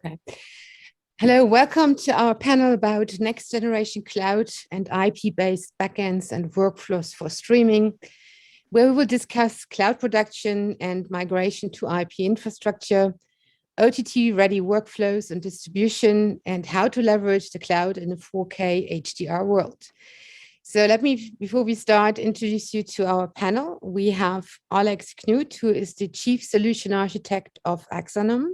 Okay. Hello, welcome to our panel about next generation cloud and IP-based backends and workflows for streaming, where we will discuss cloud production and migration to IP infrastructure, OTT-ready workflows and distribution, and how to leverage the cloud in a 4K HDR world. So let me, before we start, introduce you to our panel. We have Alex Knut, who is the Chief Solution Architect of Axanom,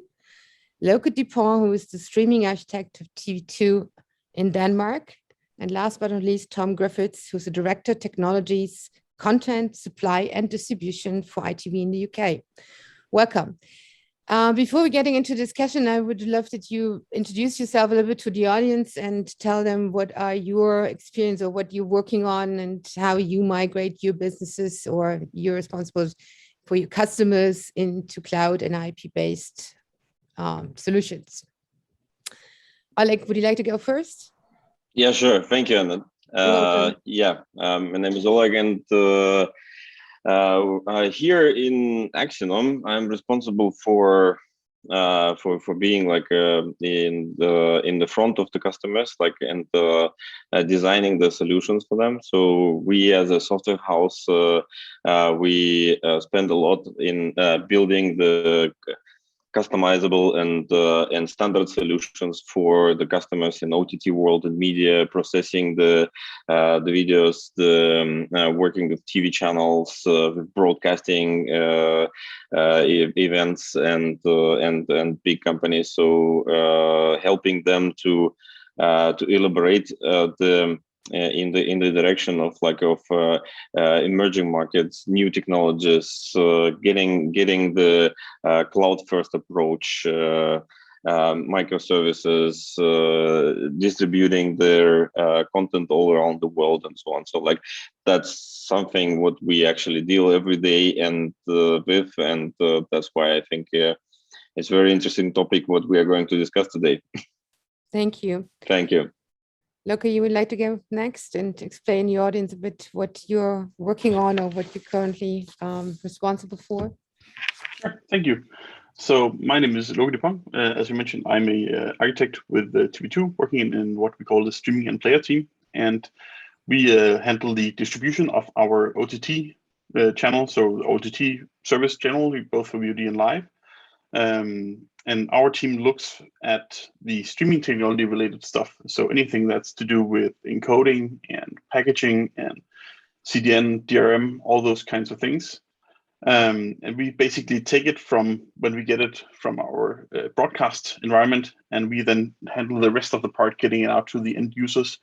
Loke Dupont, who is the streaming architect of TV2 in Denmark. And last but not least, Tom Griffiths, who's the Director of Technologies, Content, Supply and Distribution for ITV in the UK. Welcome. Before we getting into discussion, I would love that you introduce yourself a little bit to the audience and tell them what are your experience or what you're working on and how you migrate your businesses or you're responsible for your customers into cloud and IP-based solutions. Oleg, would you like to go first? Yeah, sure. Thank you, Anette. My name is Oleg, and here in Axanom, I'm responsible for being like in the front of the customers, like and designing the solutions for them. So we, as a software house, we spend a lot in building the customizable and standard solutions for the customers in OTT world and media, processing the videos, working with TV channels, with broadcasting events and big companies. So helping them to elaborate in the direction of emerging markets, new technologies, getting the cloud first approach, microservices, distributing their content all around the world and so on. So that's something what we actually deal every day and with, and that's why I think it's a very interesting topic what we are going to discuss today. Thank you. Thank you. Loke, you would like to go next and explain the audience a bit what you're working on or what you're currently responsible for? Sure, thank you. So my name is Loke Dupont. As you mentioned, I'm a architect with TV2, working in what we call the streaming and player team. And we handle the distribution of our OTT channel, so OTT service channel, both for VOD and live. And our team looks at the streaming technology related stuff. So anything that's to do with encoding and packaging and CDN, DRM, all those kinds of things. And we basically take it from when we get it from our broadcast environment, and we then handle the rest of the part, getting it out to the end users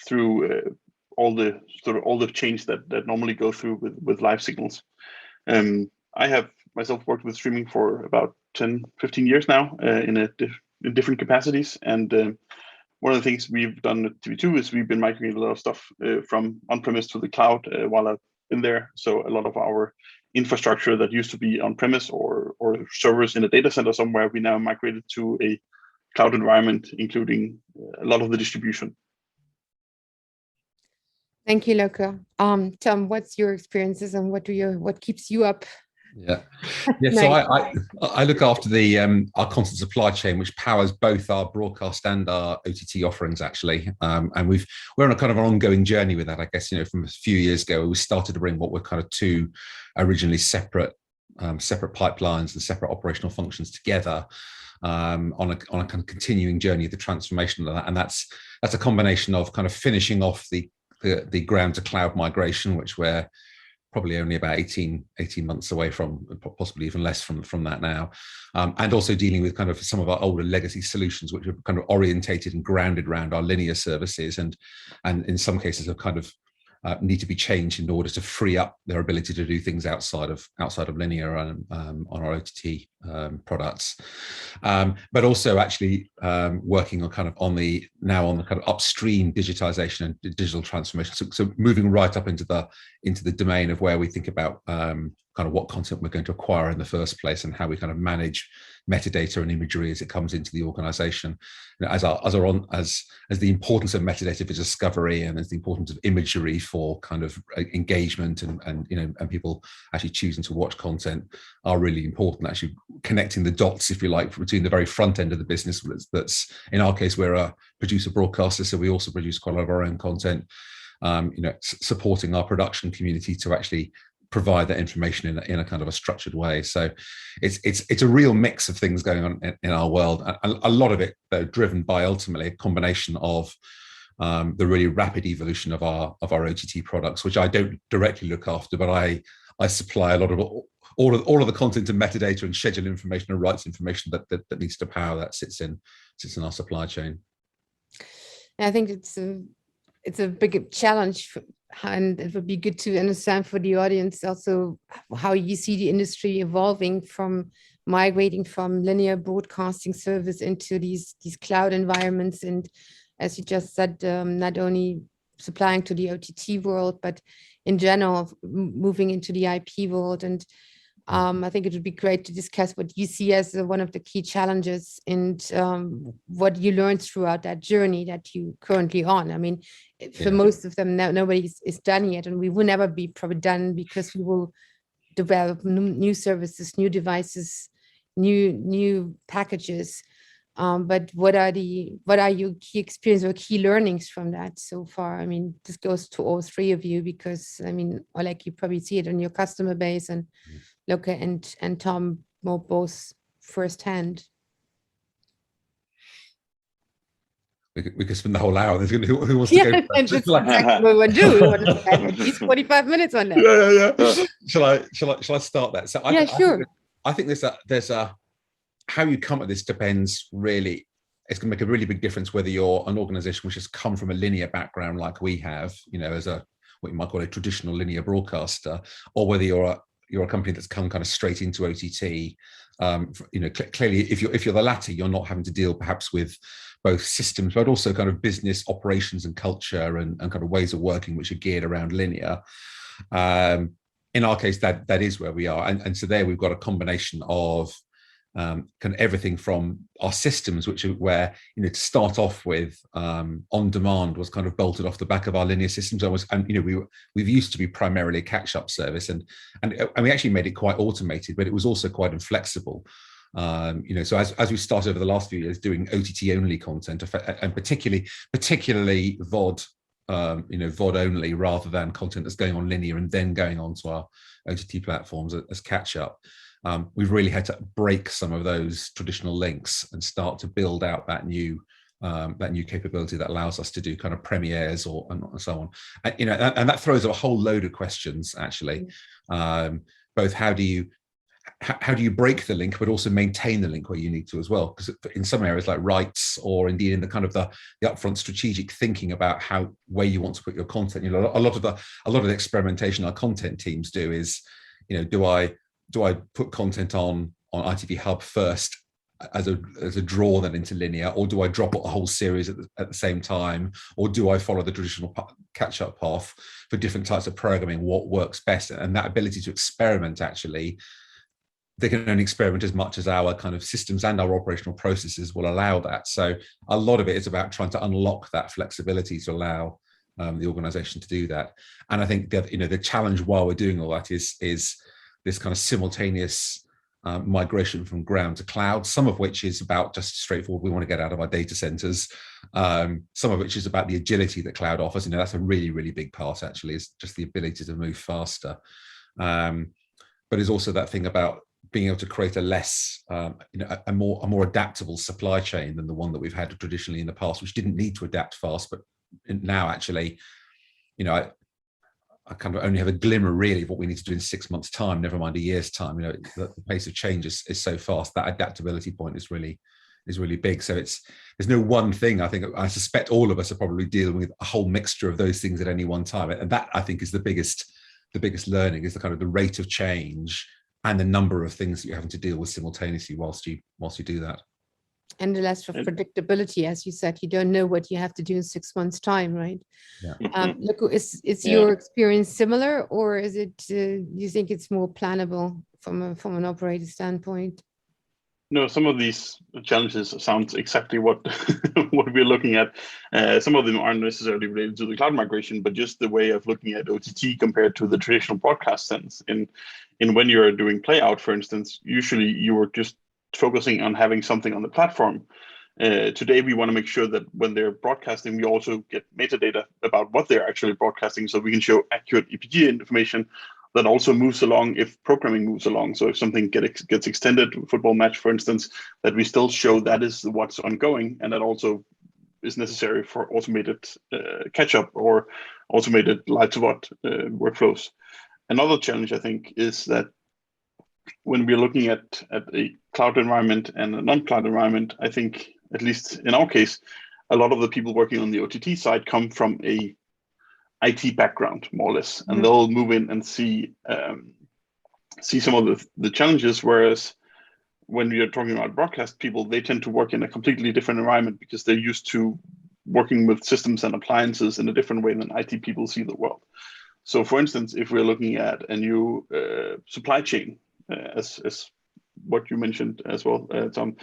through all the change that normally go through with live signals. I have myself worked with streaming for about 10, 15 years now in different capacities. And one of the things we've done at TV2 is we've been migrating a lot of stuff from on-premise to the cloud while I've been there. So a lot of our infrastructure that used to be on-premise or servers in a data center somewhere, we now migrated to a cloud environment, including a lot of the distribution. Thank you, Loke. Tom, what's your experiences and what keeps you up? Yeah. So I look after the our content supply chain, which powers both our broadcast and our OTT offerings, actually. And we're on a kind of an ongoing journey with that, I guess. From a few years ago, we started to bring what were kind of two originally separate pipelines and separate operational functions together on a kind of continuing journey of the transformation of that. And that's a combination of kind of finishing off the ground to cloud migration, which we're probably only about 18 months away from, possibly even less from that now. And also dealing with kind of some of our older legacy solutions, which are kind of orientated and grounded around our linear services, and in some cases have kind of need to be changed in order to free up their ability to do things outside of linear on our OTT products, but also actually working on the kind of upstream digitization and digital transformation. So moving right up into the domain of where we think about kind of what content we're going to acquire in the first place and how we kind of manage metadata and imagery as it comes into the organization, as the importance of metadata for discovery and as the importance of imagery for kind of engagement and people actually choosing to watch content are really important. Actually, connecting the dots, if you like, between the very front end of the business. That's in our case, we're a producer broadcaster, so we also produce quite a lot of our own content. Supporting our production community to actually provide that information in a kind of a structured way. So it's a real mix of things going on in our world. A lot of it, though, driven by ultimately a combination of the really rapid evolution of our OTT products, which I don't directly look after, but I supply a lot of all of the content and metadata and schedule information and rights information that needs to power that sits in our supply chain. I think it's a big challenge, and it would be good to understand for the audience also how you see the industry evolving from migrating from linear broadcasting service into these cloud environments. And as you just said, not only supplying to the OTT world, but in general, moving into the IP world. And I think it would be great to discuss what you see as one of the key challenges and what you learned throughout that journey that you currently on. I mean, for most of them, nobody is done yet, and we will never be probably done because we will develop new services, new devices, new packages. But what are your key experience or key learnings from that so far? I mean, this goes to all three of you because I mean, Oleg, you probably see it in your customer base, and Loke and Tom both firsthand. We could spend the whole hour. There's who wants to go? And that's exactly what we want to do. We want to spend at least 45 minutes on that. Yeah. Shall I start that? So sure. I think there's a how you come at this depends really. It's going to make a really big difference whether you're an organization which has come from a linear background like we have, as what you might call a traditional linear broadcaster, or whether you're a company that's come kind of straight into OTT. Clearly, if you're the latter, you're not having to deal perhaps with both systems, but also kind of business operations and culture and kind of ways of working which are geared around linear. In our case, that is where we are, and so there we've got a combination of kind of everything from our systems, which are where to start off with, on demand was kind of bolted off the back of our linear systems. We've used to be primarily a catch-up service, and we actually made it quite automated, but it was also quite inflexible. So as we started over the last few years doing OTT only content, and particularly VOD, VOD only rather than content that's going on linear and then going on to our OTT platforms as catch-up. We've really had to break some of those traditional links and start to build out that new capability that allows us to do kind of premieres and so on. And that throws up a whole load of questions actually. Both how do you break the link, but also maintain the link where you need to as well? Because in some areas like rights, or indeed in the kind of the upfront strategic thinking about where you want to put your content, a lot of the experimentation our content teams do is, do I put content on ITV Hub first as a draw then into linear, or do I drop a whole series at the same time, or do I follow the traditional catch-up path for different types of programming? What works best? And that ability to experiment, actually, they can only experiment as much as our kind of systems and our operational processes will allow that. So a lot of it is about trying to unlock that flexibility to allow the organization to do that. And I think that the challenge while we're doing all that is this kind of simultaneous migration from ground to cloud, some of which is about just straightforward, we want to get out of our data centers. Some of which is about the agility that cloud offers. That's a really, really big part, actually, is just the ability to move faster. But it's also that thing about being able to create a less, a more adaptable supply chain than the one that we've had traditionally in the past, which didn't need to adapt fast, but now actually, I kind of only have a glimmer really of what we need to do in 6 months' time, never mind a year's time. The pace of change is so fast. That adaptability point is really big. So there's no one thing. I suspect all of us are probably dealing with a whole mixture of those things at any one time. And that, I think, is the biggest learning, is the kind of the rate of change and the number of things that you're having to deal with simultaneously whilst you do that. And the less of predictability, as you said, you don't know what you have to do in 6 months' time, right? Yeah. Look, is your experience similar, or is it? You think it's more plannable from an operator standpoint? No, some of these challenges sound exactly what what we're looking at. Some of them aren't necessarily related to the cloud migration, but just the way of looking at OTT compared to the traditional broadcast sense. In when you're doing playout, for instance, usually you were just focusing on having something on the platform. Today, we want to make sure that when they're broadcasting, we also get metadata about what they're actually broadcasting, so we can show accurate EPG information that also moves along if programming moves along. So if something gets extended, a football match, for instance, that we still show that is what's ongoing, and that also is necessary for automated catch-up or automated live-to-VOD workflows. Another challenge, I think, is that when we're looking at a cloud environment and a non-cloud environment, I think, at least in our case, a lot of the people working on the OTT side come from a IT background, more or less, and they'll move in and see some of the challenges. Whereas when we are talking about broadcast people, they tend to work in a completely different environment because they're used to working with systems and appliances in a different way than IT people see the world. So, for instance, if we're looking at a new supply chain, as what you mentioned as well, Tom,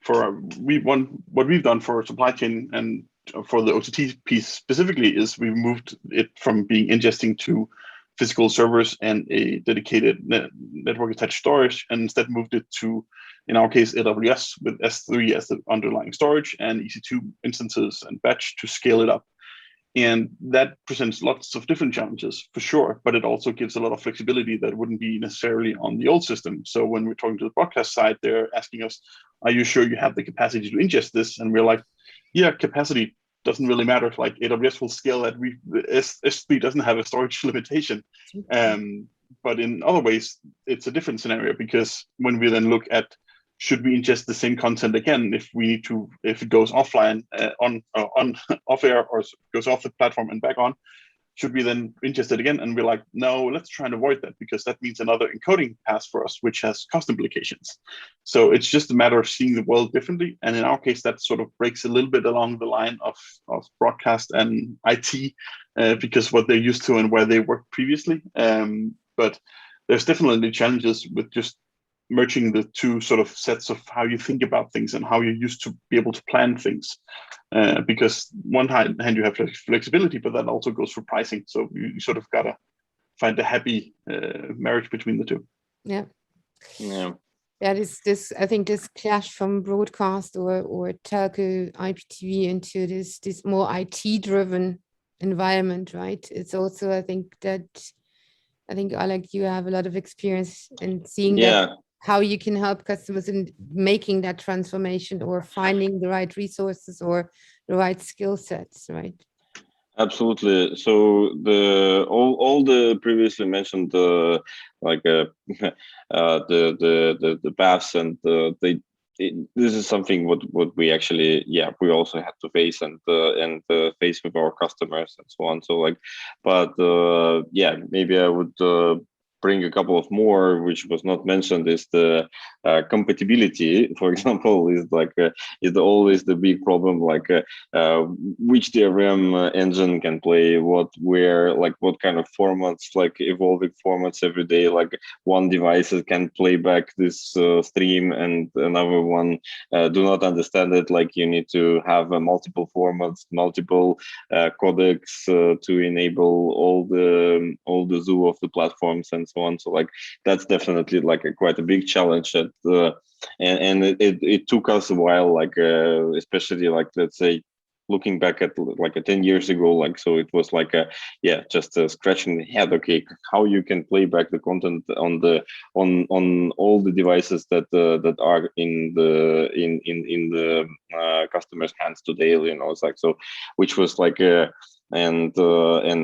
what we've done for supply chain and for the OTT piece specifically is we've moved it from being ingesting to physical servers and a dedicated network attached storage, and instead moved it to, in our case, AWS with S3 as the underlying storage and EC2 instances and batch to scale it up. And that presents lots of different challenges for sure, but it also gives a lot of flexibility that wouldn't be necessarily on the old system. So when we're talking to the broadcast side, they're asking us, are you sure you have the capacity to ingest this? And we're like, yeah, capacity doesn't really matter. Like AWS will scale that. S3 doesn't have a storage limitation. But in other ways, it's a different scenario, because when we then look at, should we ingest the same content again if it goes offline, off air, or goes off the platform and back on, should we then ingest it again? And we're like, no, let's try and avoid that, because that means another encoding pass for us, which has cost implications. So it's just a matter of seeing the world differently. And in our case, that sort of breaks a little bit along the line of broadcast and IT, because what they're used to and where they worked previously. But there's definitely challenges with just merging the two sort of sets of how you think about things and how you're used to be able to plan things. Because one hand you have flexibility, but that also goes for pricing. So you sort of gotta find a happy marriage between the two. Yeah. Yeah. Yeah, this I think this clash from broadcast or telco IPTV into this more IT driven environment, right? It's also, I think Alec, you have a lot of experience in seeing that, how you can help customers in making that transformation or finding the right resources or the right skill sets, right? Absolutely. So all the previously mentioned the paths and this is something what we actually we also had to face and face with our customers and so on. So maybe I would bring a couple of more, which was not mentioned, is the compatibility, for example, is always the big problem, which DRM engine can play what, where, what kind of formats, evolving formats every day, one device can play back this stream and another one do not understand it, you need to have multiple formats, multiple codecs to enable all the zoo of the platforms and so on. So that's definitely quite a big challenge and it took us a while, especially let's say looking back at 10 years ago, so it was just scratching the head. Okay, how you can play back the content on all the devices that are in the customer's hands today, it's so, which was and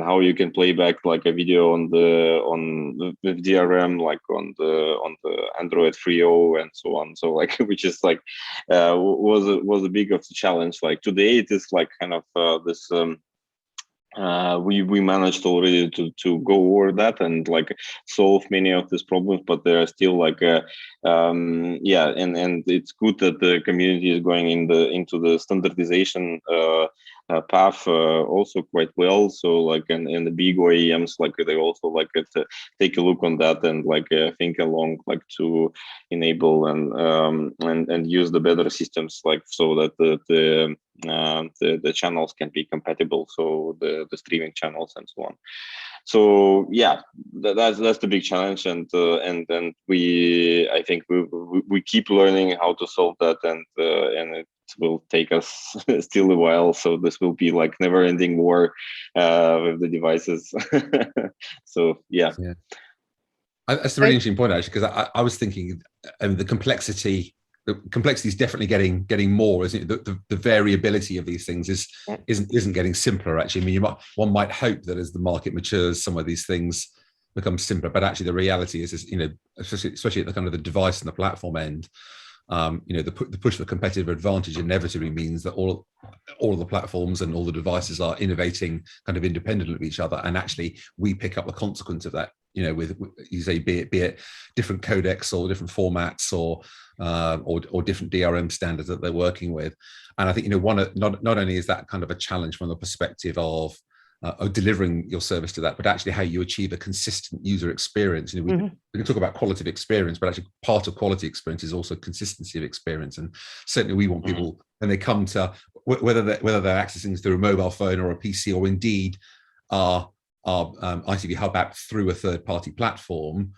how you can play back a video on the DRM on the Android 3.0 and so on. So which is was a big of the challenge. Today it is kind of this. We managed already to go over that and solve many of these problems, but there are still and it's good that the community is going into the standardization path also quite well. So and the big OEMs they also to take a look on that and think along to enable and use the better systems so that the channels can be compatible, so the streaming channels and so on. So yeah, that's the big challenge, and I think we keep learning how to solve that, and it will take us still a while. So this will be like never-ending war with the devices. So yeah. That's a really interesting point, actually, because I was thinking, the complexity is definitely getting more, isn't it? The variability of these things isn't getting simpler. Actually, I mean, one might hope that as the market matures, some of these things become simpler. But actually, the reality is especially at the kind of the device and the platform end, the push for competitive advantage inevitably means that all of the platforms and all the devices are innovating kind of independent of each other, and actually we pick up the consequence of that. With you say, be it different codecs or different formats or different DRM standards that they're working with. And I think not only is that kind of a challenge from the perspective of delivering your service to that, but actually how you achieve a consistent user experience. We can talk about quality of experience, but actually part of quality experience is also consistency of experience. And certainly we want people, when they come to, whether they're accessing things through a mobile phone or a PC, or indeed our ITV Hub app through a third-party platform,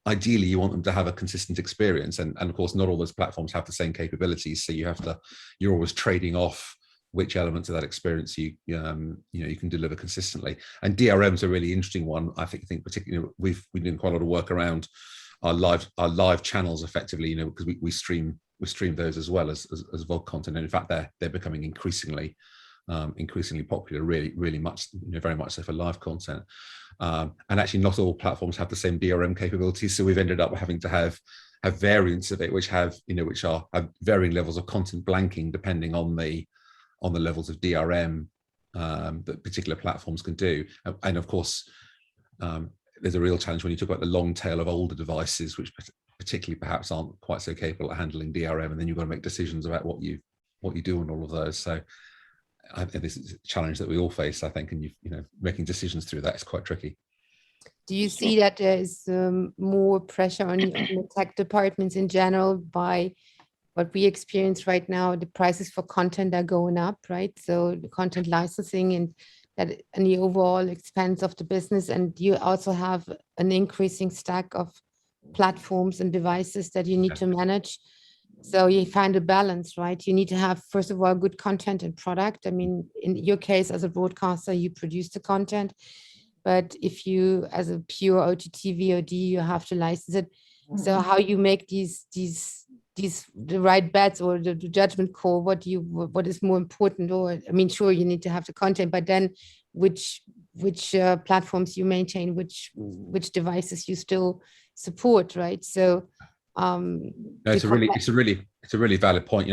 ideally you want them to have a consistent experience. And of course, not all those platforms have the same capabilities. So you're always trading off which elements of that experience you can deliver consistently. And DRM is a really interesting one. I think particularly we've been doing quite a lot of work around our live channels effectively, because we stream those as well as VOD content. And in fact, they're becoming increasingly popular, really much, very much so for live content. And actually not all platforms have the same DRM capabilities. So we've ended up having to have variants of it, which have varying levels of content blanking depending on the levels of DRM that particular platforms can do. And of course, there's a real challenge when you talk about the long tail of older devices, which particularly perhaps aren't quite so capable of handling DRM, and then you've got to make decisions about what you do on all of those. So I think this is a challenge that we all face, I think, and making decisions through that is quite tricky. Do you see that there is more pressure on the tech departments in general by what we experience right now? The prices for content are going up, right? So the content licensing and the overall expense of the business, and you also have an increasing stack of platforms and devices that you need to manage. So you find a balance, right? You need to have, first of all, good content and product. I mean, in your case, as a broadcaster, you produce the content. But if you, as a pure OTT VOD, you have to license it. So how you make the right bets or the judgment call, what is more important? Or, I mean, sure, you need to have the content, but then which platforms you maintain, which devices you still support, right? So it's a really valid point.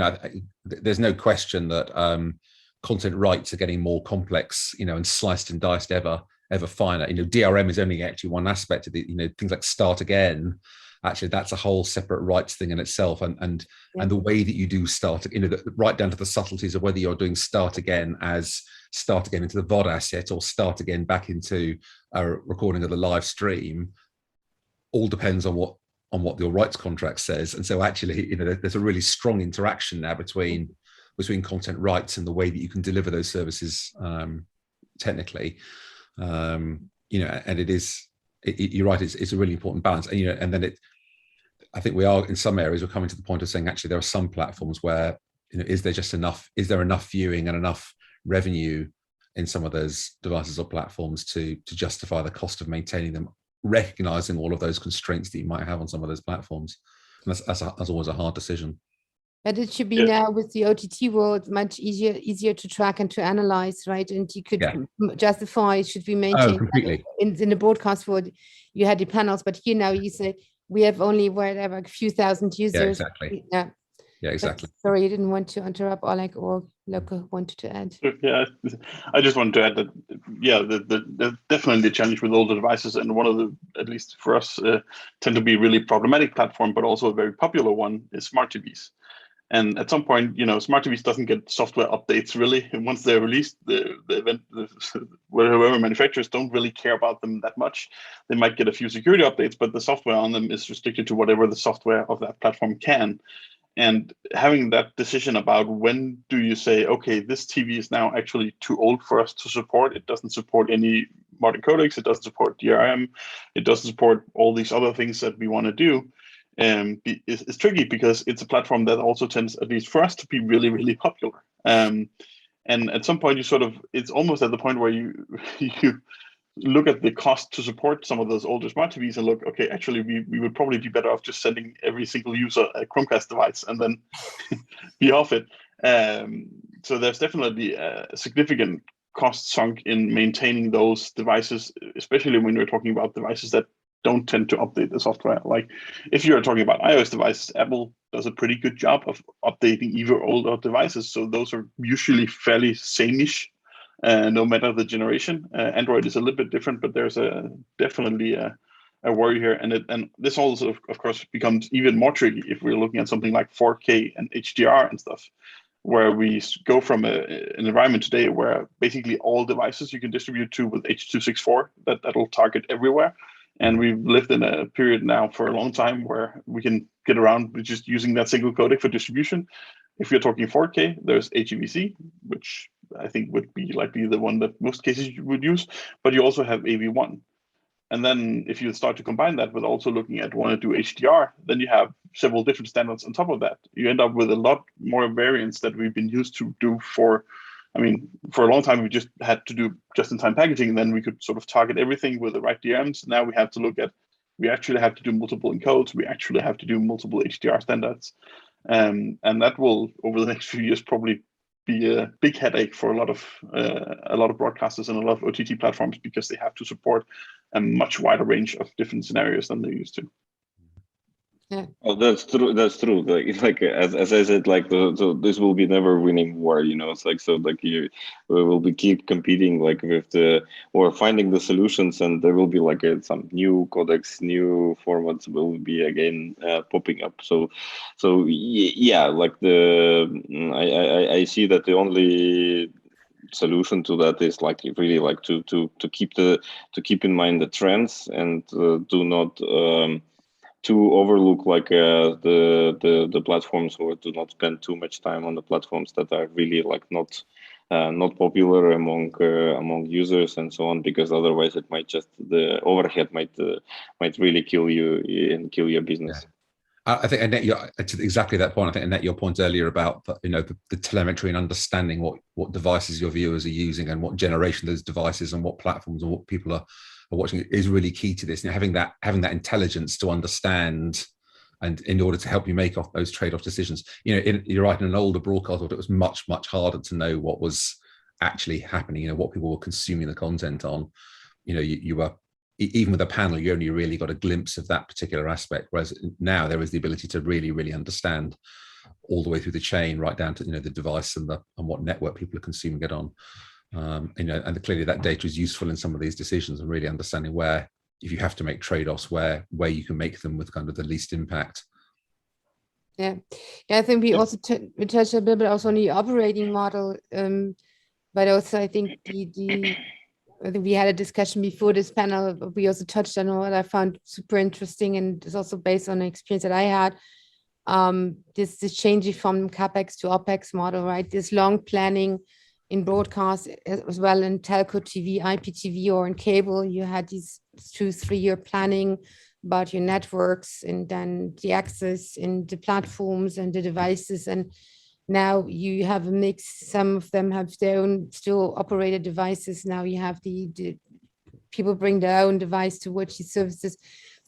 There's no question that content rights are getting more complex, and sliced and diced ever finer. DRM is only actually one aspect of the, things like start again. Actually, that's a whole separate rights thing in itself, and the way that you do start, right down to the subtleties of whether you're doing start again into the VOD asset or start again back into a recording of the live stream, all depends on what your rights contract says. And so actually, there's a really strong interaction now between content rights and the way that you can deliver those services technically. And it is, you're right, it's a really important balance. And then I think we are, in some areas, we're coming to the point of saying, actually, there are some platforms where, is there enough viewing and enough revenue in some of those devices or platforms to justify the cost of maintaining them, recognizing all of those constraints that you might have on some of those platforms. And that's always a hard decision. But it should be now with the OTT world much easier to track and to analyze, right? And you could justify, should we maintain completely. In the broadcast world, you had the panels, but here now you say we have only whatever a few thousand users. Yeah, exactly. Yeah, exactly. But, sorry, you didn't want to interrupt, Oleg or Loco wanted to add. Yeah, I just wanted to add that, the definitely the challenge with older devices, and one of the, at least for us, tend to be really problematic platform, but also a very popular one is smart TVs. And at some point, smart TVs doesn't get software updates really. And once they're released, whatever manufacturers don't really care about them that much. They might get a few security updates, but the software on them is restricted to whatever the software of that platform can. And having that decision about when do you say, okay, this TV is now actually too old for us to support. It doesn't support any modern codecs. It doesn't support DRM. It doesn't support all these other things that we want to do. It's tricky because it's a platform that also tends, at least for us, to be really, really popular. And at some point, it's almost at the point where you look at the cost to support some of those older smart TVs and look, okay, actually, we would probably be better off just sending every single user a Chromecast device and then be off it. So there's definitely a significant cost sunk in maintaining those devices, especially when you're talking about devices that don't tend to update the software. Like if you're talking about iOS devices, Apple does a pretty good job of updating even older devices. So those are usually fairly same-ish, no matter the generation. Android is a little bit different, but there's definitely a worry here. And this also, of course, becomes even more tricky if we're looking at something like 4K and HDR and stuff, where we go from an environment today where basically all devices you can distribute to with H.264, that'll target everywhere. And we've lived in a period now for a long time where we can get around with just using that single codec for distribution. If you're talking 4K, there's HEVC, which I think would be likely the one that most cases you would use, but you also have AV1. And then if you start to combine that with also looking at want to do HDR, then you have several different standards on top of that. You end up with a lot more variants that we've been used to do for a long time, we just had to do just-in-time packaging, and then we could sort of target everything with the right DRMs. Now we have to look at, we actually have to do multiple encodes. We actually have to do multiple HDR standards. And that will, over the next few years, probably be a big headache for a lot of broadcasters and a lot of OTT platforms, because they have to support a much wider range of different scenarios than they used to. Yeah. Oh, that's true. That's true. Like as I said, like so this will be never winning war. It's like, so like we will be keep competing like with or finding the solutions, and there will be like some new codecs, new formats will be again popping up. So yeah, like I see that the only solution to that is like really like to keep in mind the trends and do not to overlook like the platforms, or do not spend too much time on the platforms that are really like not popular among users and so on, because otherwise it might just, the overhead might really kill you and kill your business. Yeah. I think, Annette, to exactly that point. I think, Annette, your point earlier about the telemetry and understanding what devices your viewers are using and what generation of those devices and what platforms and what people are watching is really key to this. Having that intelligence to understand, and in order to help you make those trade-off decisions. You're right. In an older broadcast, it was much harder to know what was actually happening. What people were consuming the content on. You were, even with a panel, you only really got a glimpse of that particular aspect. Whereas now there is the ability to really understand all the way through the chain, right down to the device and what network people are consuming it on. And clearly that data is useful in some of these decisions, and really understanding where, if you have to make trade-offs, where you can make them with kind of the least impact. Yeah, I think we also we touched a little bit also on the operating model, but also I think I think we had a discussion before this panel. We also touched on what I found super interesting, and it's also based on the experience that I had. This changing from CapEx to OpEx model, right? This long planning in broadcast as well in telco TV, IPTV, or in cable. You had these 2-3 year planning about your networks, and then the access and the platforms and the devices. And now you have a mix. Some of them have their own still operated devices. Now you have the people bring their own device to watch these services.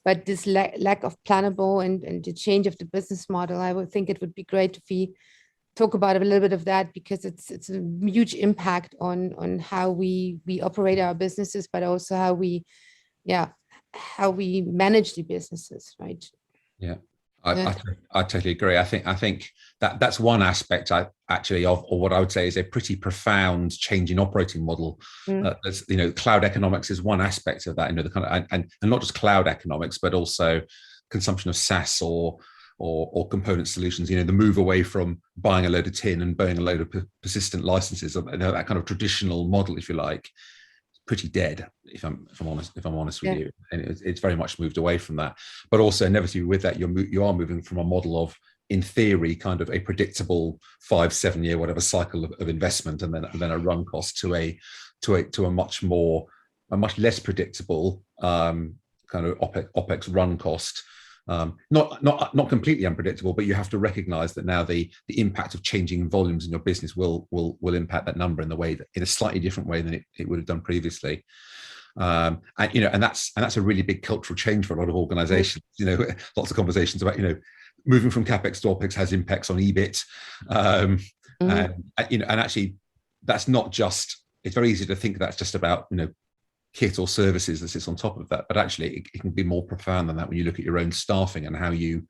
But this lack of plannable and the change of the business model, I would think it would be great if we talk about a little bit of that, because it's a huge impact on how we operate our businesses, but also how we manage the businesses, right? Yeah. I totally agree. I think that's one aspect of what I would say is a pretty profound change in operating model. Cloud economics is one aspect of that. The kind of and not just cloud economics, but also consumption of SaaS or component solutions. The move away from buying a load of tin and buying a load of persistent licenses. That kind of traditional model, if you like, pretty dead, if I'm honest with you, and it's very much moved away from that. But also inevitably with that, you are moving from a model of, in theory, kind of a predictable 5-7 year whatever cycle of investment, and then a run cost to a much more a much less predictable kind of OPEX run cost. Not completely unpredictable, but you have to recognize that now the impact of changing volumes in your business will impact that number in the way that, in a slightly different way than it would have done previously. And that's a really big cultural change for a lot of organizations. Lots of conversations about moving from capex to opex has impacts on EBIT, and actually that's not just. It's very easy to think that's just about kit or services that sits on top of that, but actually it can be more profound than that when you look at your own staffing and how you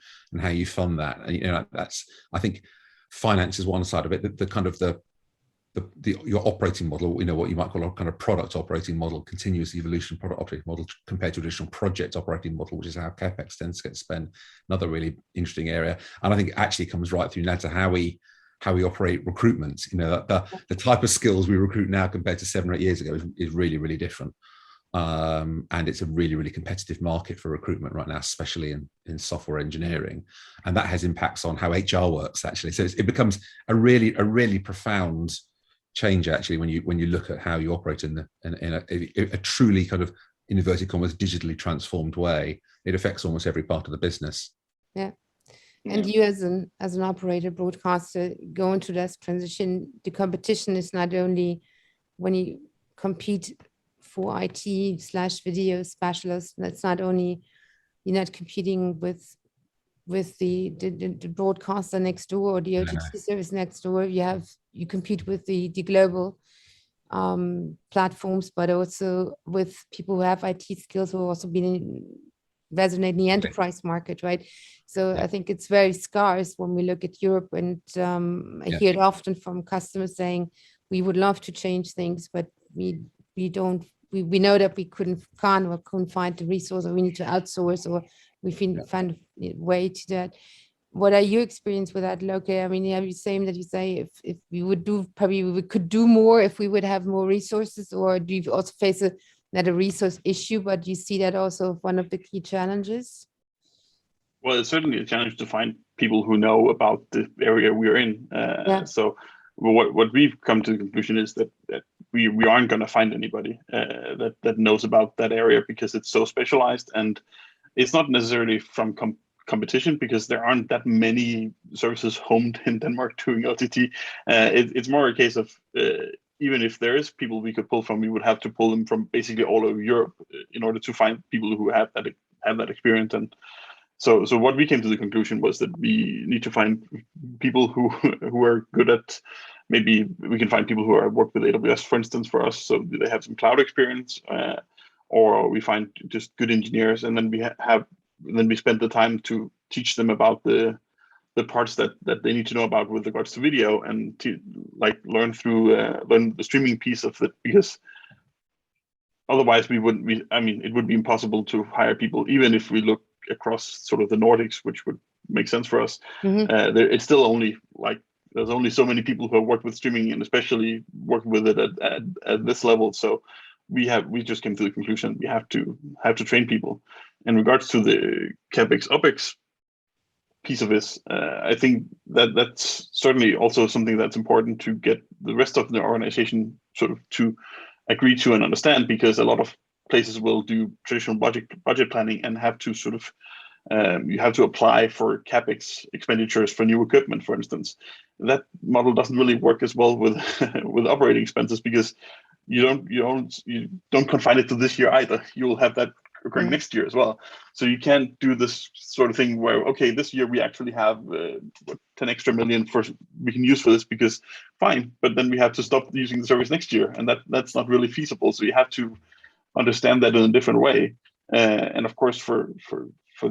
fund that. And that's, I think, finance is one side of it. The kind of your operating model, what you might call a kind of product operating model, continuous evolution product operating model compared to traditional project operating model, which is how capex tends to get spent. Another really interesting area, and I think it actually comes right through now to how we operate recruitment. The type of skills we recruit now compared to 7 or 8 years ago is really, really different. And it's a really, really competitive market for recruitment right now, especially in software engineering. And that has impacts on how HR works, actually. So it becomes a really profound change, actually, when you look at how you operate in a truly kind of, in inverted commas, digitally transformed way. It affects almost every part of the business. Yeah. And you as an operator, broadcaster, go into this transition. The competition is not only when you compete for IT/video specialists. That's not only, you're not competing with the broadcaster next door or the OTT service next door. You compete with the global platforms, but also with people who have IT skills who have also resonate in the enterprise market, right? So I think it's very scarce when we look at Europe, and I hear it often from customers saying, we would love to change things, but we know that we couldn't find the resource, or we need to outsource, or we find a way to that. What are your experience with that, Loke? I mean, are you saying that you say if we would probably we could do more if we would have more resources, or do you also face not a resource issue, but you see that also one of the key challenges? Well, it's certainly a challenge to find people who know about the area we're in. So what we've come to the conclusion is that we aren't going to find anybody that knows about that area, because it's so specialized, and it's not necessarily from competition, because there aren't that many services homed in Denmark doing OTT. It's more a case of even if there is people we could pull from, we would have to pull them from basically all over Europe in order to find people who have that experience. And so what we came to the conclusion was that we need to find people who are good at, maybe we can find people who are work with AWS, for instance, for us, so they have some cloud experience, or we find just good engineers, and then we spend the time to teach them about the parts that they need to know about with regards to video, and to learn the streaming piece of it, because otherwise it would be impossible to hire people, even if we look across sort of the Nordics, which would make sense for us. It's still only there's only so many people who have worked with streaming, and especially working with it at this level. So we just came to the conclusion we have to train people. In regards to the capex opex piece of this, I think that's certainly also something that's important to get the rest of the organization sort of to agree to and understand, because a lot of places will do traditional budget planning and have to sort of you have to apply for capex expenditures for new equipment, for instance. That model doesn't really work as well with with operating expenses, because you don't confine it to this year either. You will have that occurring next year as well. So you can't do this sort of thing where, okay, this year we actually have 10 extra million we can use for this, because fine, but then we have to stop using the service next year, and that's not really feasible. So you have to understand that in a different way. And of course, for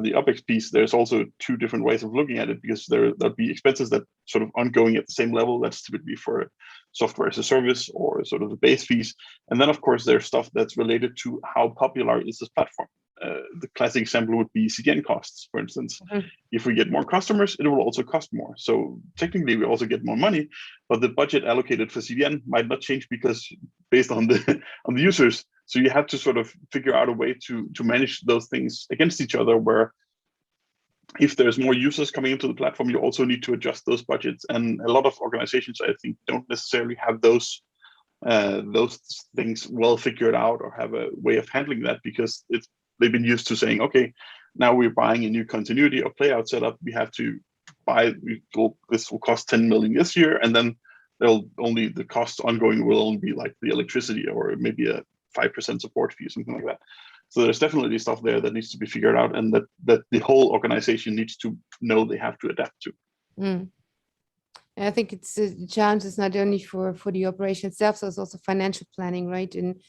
the OPEX piece, there's also two different ways of looking at it, because there'll be expenses that sort of ongoing at the same level. That's typically for software as a service or sort of the base fees. And then, of course, there's stuff that's related to how popular is this platform. The classic example would be CDN costs, for instance. If we get more customers, it will also cost more. So technically, we also get more money, but the budget allocated for CDN might not change, because based on the users. So you have to sort of figure out a way to manage those things against each other, where if there's more users coming into the platform, you also need to adjust those budgets. And a lot of organizations, I think, don't necessarily have those those things well figured out or have a way of handling that, because they've been used to saying, okay, now we're buying a new continuity or playout setup. We have to buy, this will cost 10 million this year, and then the cost ongoing will only be like the electricity or maybe a 5% support fee, something like that. So there's definitely stuff there that needs to be figured out, and that the whole organization needs to know they have to adapt to. Mm. And I think it's a challenge is not only for the operation itself, so it's also financial planning, right? And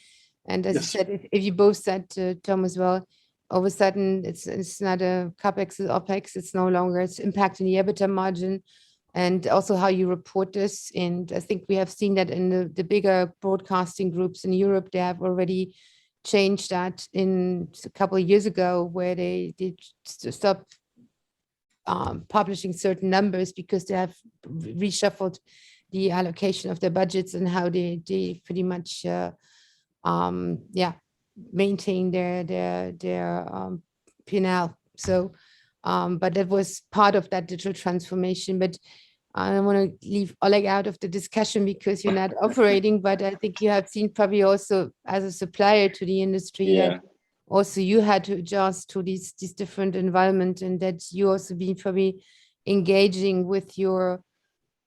as you said, if you both said, Tom, as well, all of a sudden it's not a CapEx, it's OpEx, it's no longer, it's impacting the EBITDA margin, and also how you report this. And I think we have seen that in the bigger broadcasting groups in Europe, they have already changed that in a couple of years ago, where they did stop publishing certain numbers because they have reshuffled the allocation of their budgets and how they pretty much maintain their P&L. So but that was part of that digital transformation. But I don't want to leave Oleg out of the discussion because you're not operating, but I think you have seen probably also as a supplier to the industry that also you had to adjust to these different environments, and that you also been probably engaging with your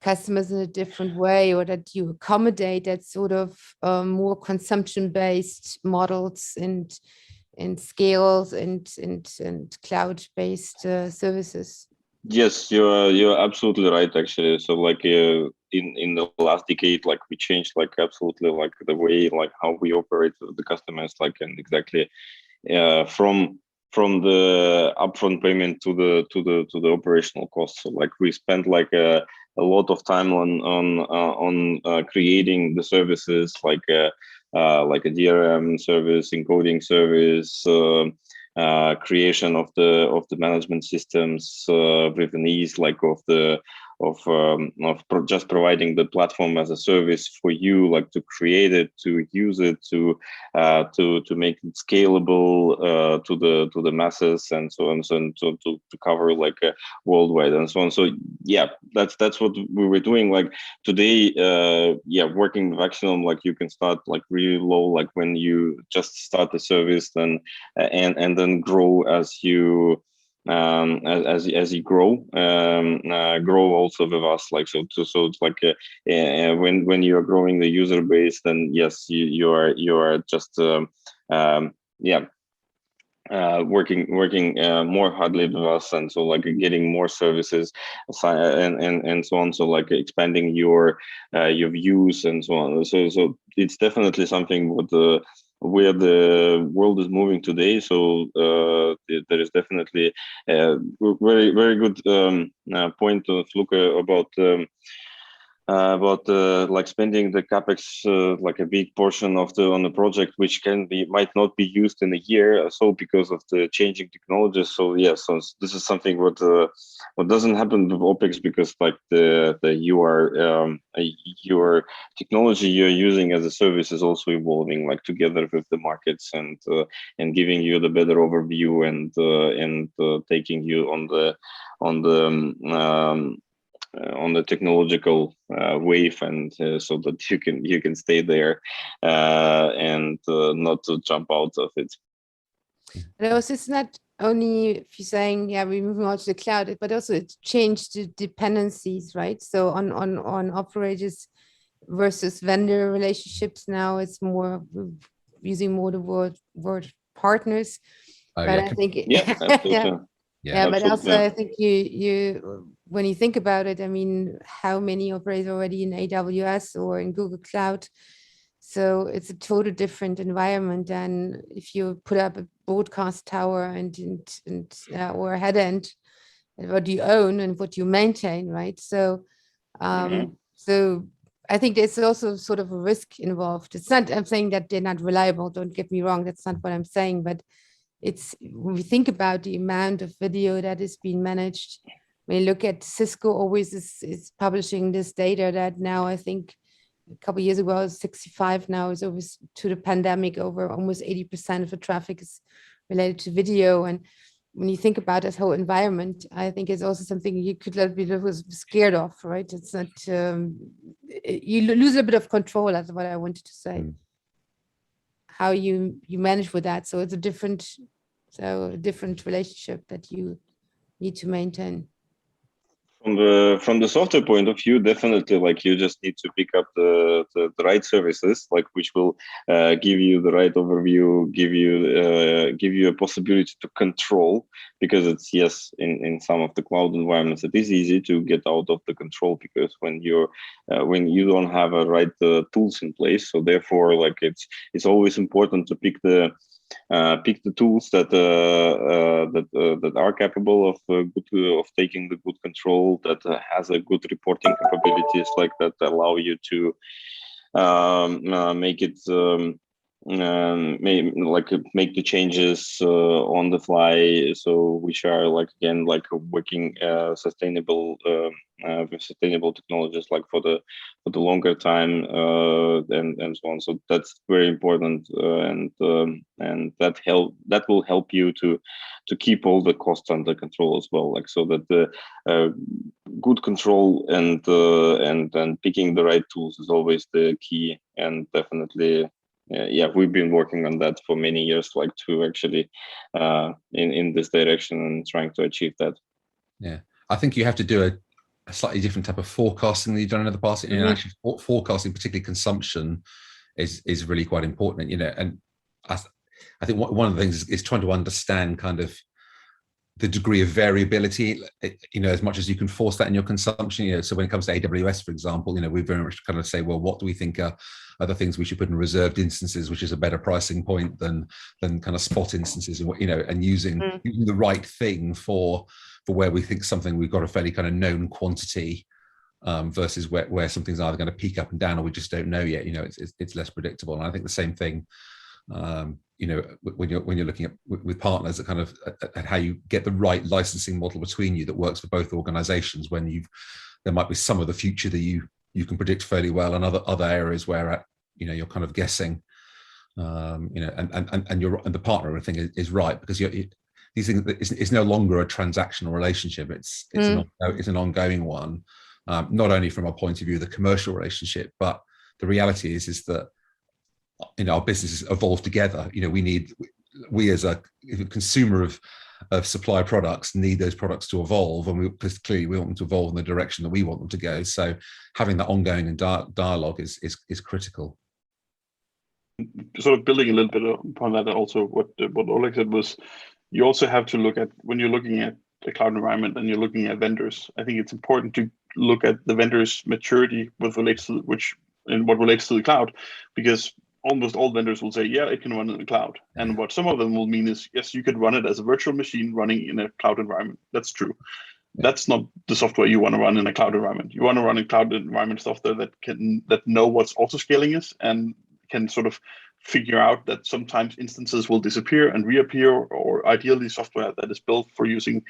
customers in a different way, or that you accommodate that sort of more consumption-based models and scales and cloud-based services. Yes, you're absolutely right, actually. So like in the last decade, like we changed like absolutely like the way like how we operate with the customers, like, and exactly from the upfront payment to the operational costs. So like we spent like a lot of time on creating the services, like a DRM service, encoding service, creation of the management systems with an ease, like just providing the platform as a service for you, like to create it, to use it, to make it scalable to the masses, and so on, so to cover like worldwide and so on. So yeah, that's what we were doing. Like today, working with Actionom, like you can start like really low, like when you just start the service, then and then grow as you as you grow also with us, like so it's like when you are growing the user base, then yes, you are just working more hardly with us, and so like getting more services and so on, so like expanding your views and so on. So it's definitely something what where the world is moving today. So there is definitely a very good point of look about like spending the capex, like a big portion of on the project, which might not be used in a year or so because of the changing technologies. So yes, so this is something what doesn't happen with opex, because like your technology you're using as a service is also evolving, like together with the markets, and giving you the better overview, and taking you on the technological wave, and so that you can stay there and not to jump out of it. But also, it's not only if you're saying we're moving on to the cloud, but also it changed the dependencies, right? So on operators versus vendor relationships, now it's more using more the word partners. Oh, but yeah. I think Absolutely. Yeah, but also I think you when you think about it, I mean, how many operators already in AWS or in Google Cloud? So it's a totally different environment than if you put up a broadcast tower and or a head end, what you own and what you maintain, right? So so I think there's also sort of a risk involved. It's not, I'm saying that they're not reliable, don't get me wrong, that's not what I'm saying, but it's when we think about the amount of video that is being managed, when you look at Cisco always is publishing this data that now I think a couple of years ago it was 65, now is over to the pandemic, over almost 80% of the traffic is related to video. And when you think about that whole environment, I think it's also something you could be scared of, right? It's not you lose a bit of control. That's what I wanted to say. How you manage with that. So it's a different relationship that you need to maintain. From the software point of view, definitely, like, you just need to pick up the right services, like, which will give you the right overview, give you a possibility to control, because it's, yes, in some of the cloud environments, it is easy to get out of the control, because when you don't have a right tools in place. So therefore, like, it's always important to pick the tools that are capable of taking the good control, that has a good reporting capabilities, like that allow you to make it make the changes on the fly, so which are, like, again, like, working sustainable technologies, like for the longer time, and so on. So that's very important, and that will help you to keep all the costs under control as well, like, so that the good control and picking the right tools is always the key. And definitely, yeah, we've been working on that for many years, like, to actually in this direction and trying to achieve that. Yeah, I think you have to do a slightly different type of forecasting than you've done in the past. And actually, forecasting, particularly consumption, is really quite important. And I think one of the things is trying to understand kind of the degree of variability, as much as you can force that in your consumption. So when it comes to AWS, for example, we very much kind of say, well, what do we think are the things we should put in reserved instances, which is a better pricing point than kind of spot instances, and using the right thing for where we think something, we've got a fairly kind of known quantity, versus where something's either going to peak up and down, or we just don't know yet. It's less predictable. And I think the same thing, when you're looking at with partners, at kind of at how you get the right licensing model between you that works for both organizations, when there might be some of the future that you can predict fairly well, and other areas where you're kind of guessing, and the partner thing is right, because these things, it's no longer a transactional relationship. It's an ongoing one, not only from a point of view of the commercial relationship, but the reality is that our businesses evolve together. We as a consumer of supply products need those products to evolve, and because clearly we want them to evolve in the direction that we want them to go. So having that ongoing dialogue is critical. Sort of building a little bit upon that, also what Oleg said was, you also have to look at, when you're looking at the cloud environment and you're looking at vendors, I think it's important to look at the vendor's maturity what relates to the cloud, because almost all vendors will say, yeah, it can run in the cloud. And what some of them will mean is, yes, you could run it as a virtual machine running in a cloud environment. That's true. That's not the software you want to run in a cloud environment. You want to run a cloud environment software that know what autoscaling is, and can sort of figure out that sometimes instances will disappear and reappear, or ideally software that is built for using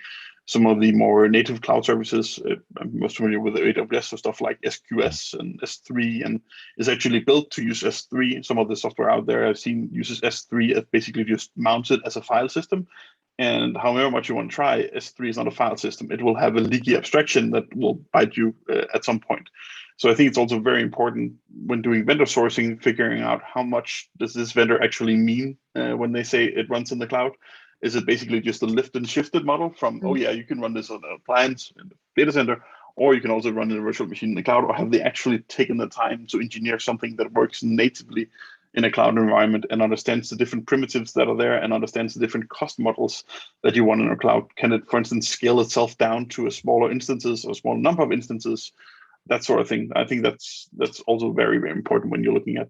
some of the more native cloud services. I'm most familiar with AWS, so stuff like SQS and S3, and is actually built to use S3. Some of the software out there I've seen uses S3 as basically just mounts it as a file system. And however much you want to try, S3 is not a file system. It will have a leaky abstraction that will bite you at some point. So I think it's also very important when doing vendor sourcing, figuring out how much does this vendor actually mean when they say it runs in the cloud. Is it basically just a lift and shifted model from, oh yeah, you can run this on an appliance in the data center, or you can also run in a virtual machine in the cloud, or have they actually taken the time to engineer something that works natively in a cloud environment and understands the different primitives that are there and understands the different cost models that you want in a cloud? Can it, for instance, scale itself down to a smaller instances or a small number of instances? That sort of thing. I think that's also very, very important when you're looking at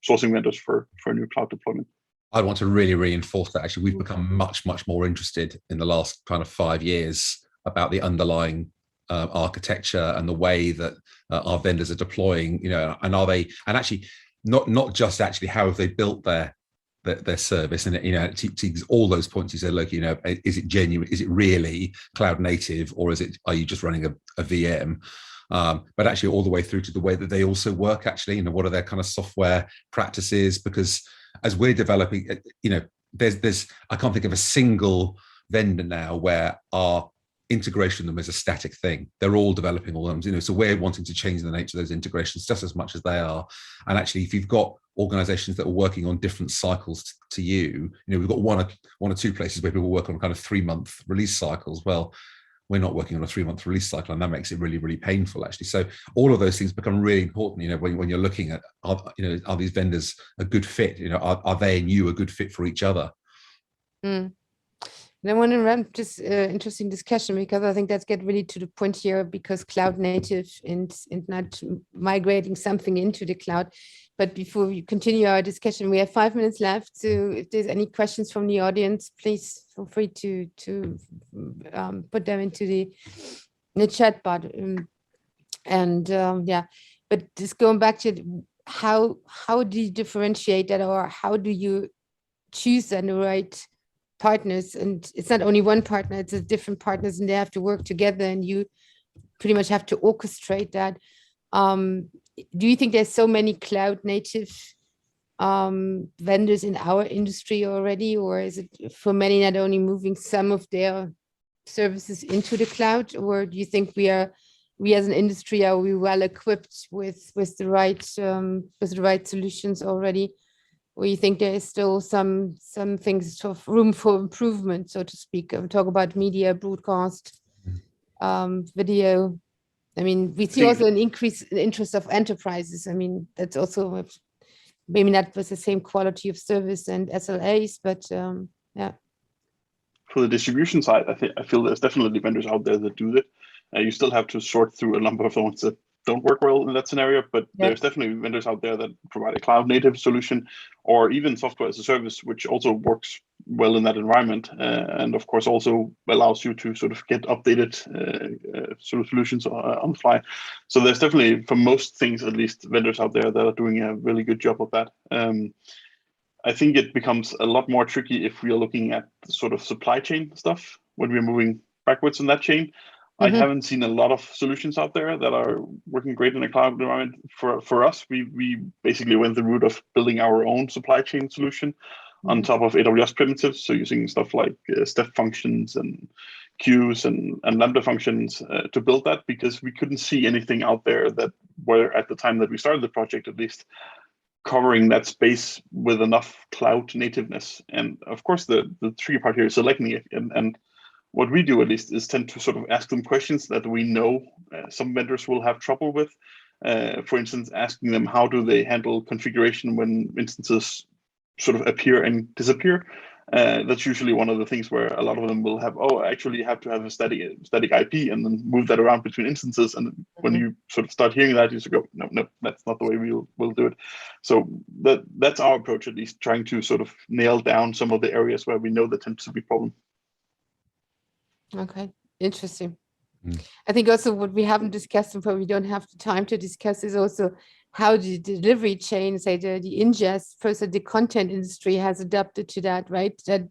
sourcing vendors for a new cloud deployment. I want to really reinforce that. Actually, we've become much, much more interested in the last kind of 5 years about the underlying architecture and the way that our vendors are deploying, and are they, and actually not just actually how have they built their service, and to all those points you said, look, is it genuine, is it really cloud native, or are you just running a VM? But actually all the way through to the way that they also work, actually, what are their kind of software practices? Because as we're developing, there's I can't think of a single vendor now where our integration of them as a static thing. They're all developing all of them, so we're wanting to change the nature of those integrations just as much as they are. And actually, if you've got organizations that are working on different cycles to you, we've got one or two places where people work on kind of 3-month release cycles. Well, we're not working on a 3-month release cycle, and that makes it really, really painful, actually. So all of those things become really important, when you're looking at, are these vendors a good fit? Are they and you a good fit for each other? And I want to run this interesting discussion, because I think that's get really to the point here, because cloud native and not migrating something into the cloud. But before we continue our discussion, we have 5 minutes left. So if there's any questions from the audience, please feel free to put them into the chat bar. Yeah, but just going back to how do you differentiate that, or how do you choose the right partners? And it's not only one partner, it's a different partners, and they have to work together, and you pretty much have to orchestrate that. Do you think there's so many cloud native vendors in our industry already, or is it for many not only moving some of their services into the cloud, or do you think we as an industry, are we well equipped with the right solutions already? Or you think there is still some things of room for improvement, so to speak? Talk about media, broadcast, video. I mean, we see also an increase in interest of enterprises. I mean, that's also maybe not with the same quality of service and SLAs, but yeah. For the distribution side, I feel there's definitely vendors out there that do that. You still have to sort through a number of the ones that don't work well in that scenario, but there's definitely vendors out there that provide a cloud native solution, or even software as a service, which also works well in that environment, and of course also allows you to sort of get updated sort of solutions on the fly. So there's definitely, for most things at least, vendors out there that are doing a really good job of that. I think it becomes a lot more tricky if we are looking at sort of supply chain stuff when we're moving backwards in that chain. I haven't seen a lot of solutions out there that are working great in a cloud environment. For us, we basically went the route of building our own supply chain solution on top of AWS primitives. So using stuff like step functions and queues and Lambda functions to build that, because we couldn't see anything out there that were, at the time that we started the project at least, covering that space with enough cloud nativeness. And of course, the tricky part here is selecting it. And what we do, at least, is tend to sort of ask them questions that we know some vendors will have trouble with. For instance, asking them how do they handle configuration when instances sort of appear and disappear. That's usually one of the things where a lot of them will have, actually you have to have a static IP and then move that around between instances. And when you sort of start hearing that, you just go, no, that's not the way we'll do it. So that's our approach, at least, trying to sort of nail down some of the areas where we know there tends to be problem. Okay, interesting. I think also what we haven't discussed, and probably don't have the time to discuss, is also how the delivery chain, say the ingest, first the content industry has adapted to that, right? That,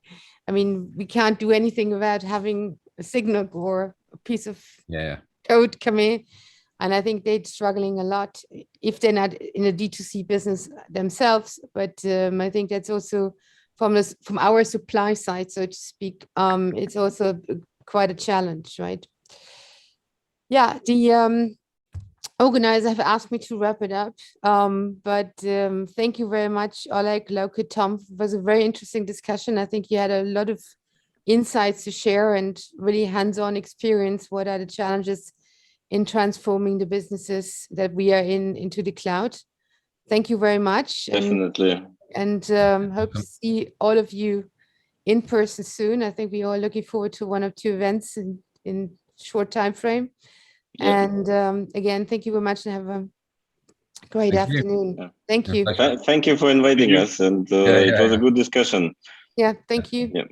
I mean, we can't do anything without having a signal or a piece of code come in. And I think they're struggling a lot if they're not in a D2C business themselves. But I think that's also from our supply side, so to speak, it's also quite a challenge, right? Yeah, the organizers have asked me to wrap it up, but thank you very much, Oleg, Lauke, Tom. It was a very interesting discussion. I think you had a lot of insights to share and really hands-on experience. What are the challenges in transforming the businesses that we are into the cloud? Thank you very much. Definitely. And hope to see all of you in person soon. I think we are looking forward to 1 or 2 events in short time frame. And again, thank you very much, and have a great afternoon. Thank you. Thank you for inviting us, and it was a good discussion. Yeah, thank you. Yeah.